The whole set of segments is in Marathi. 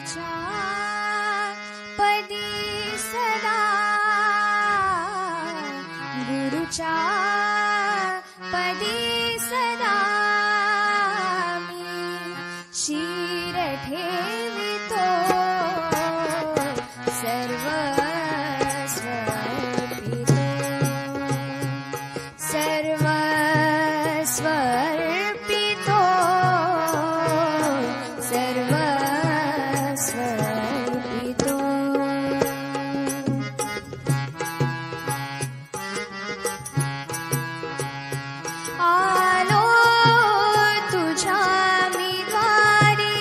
गुरुच्या पदी सदा गुरुच्या पदी सदा मी शिर ठेवितो सर्व स्वर्पितो सर्व स्वर्पितो सर्व स्वर्पितो आलो तुझ्या मी द्वारी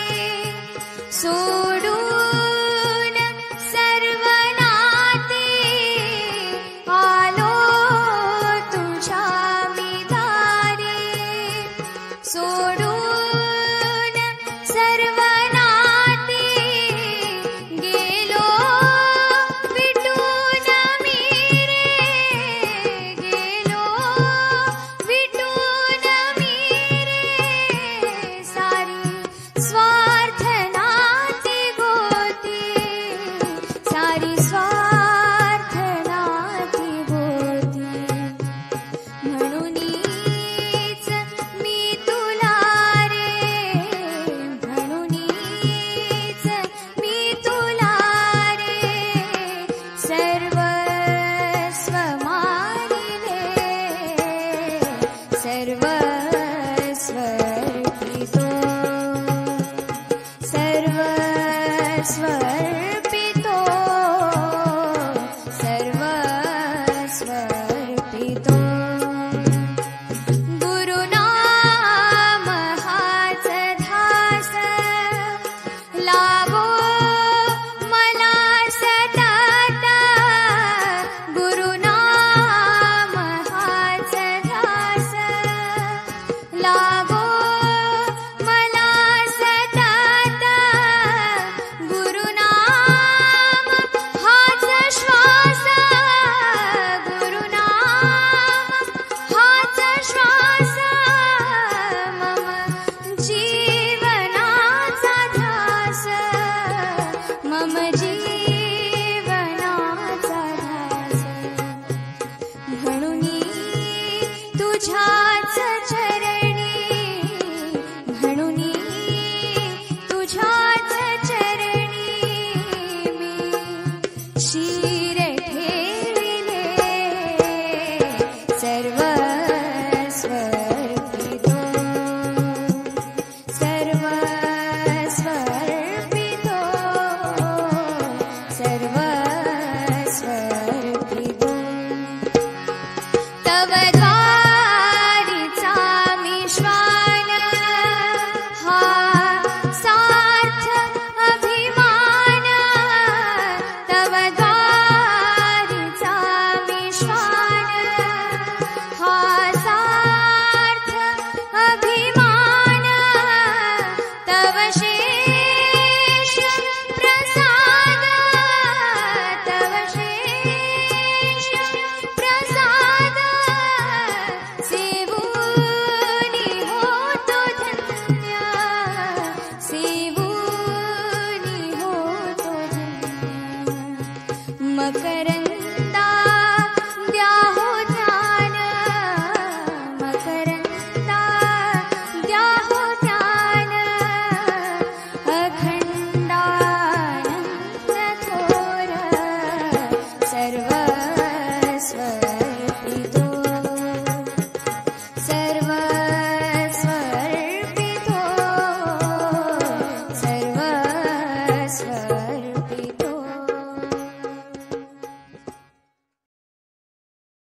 सोडून सर्व नाते आलो तुझ्या मी दारी सोडून सर्व नाते गेलो विटून मी रे गेलो विटून मी रे सारी स्वार्थ नाती गोती सारी स्वार्थ नाती गोती म्हणूनच मी तुला रे म्हणूनच मी तुला रे सर्वस्व मानिले सर्वस्व अर्पितो सर्वस्व अर्पितो सर्वस्व अर्पितो गुरुनाम हाच ध्यास लाभो मला सतत गुरुनाम हाच ध्यास लाभो मला सतत गुरुनाम हाच श्वास गुरुनाम हाच श्वास मम जीवनाचा ध्यास मम जीवनाचा ध्यास म्हणून तुझ्याच चरणी म्हणून तुझ्याच चरणी मी शिर ठेविले सर्वस्व अर्पितो सर्वस्व अर्पितो सर्वस्व अर्पितो तव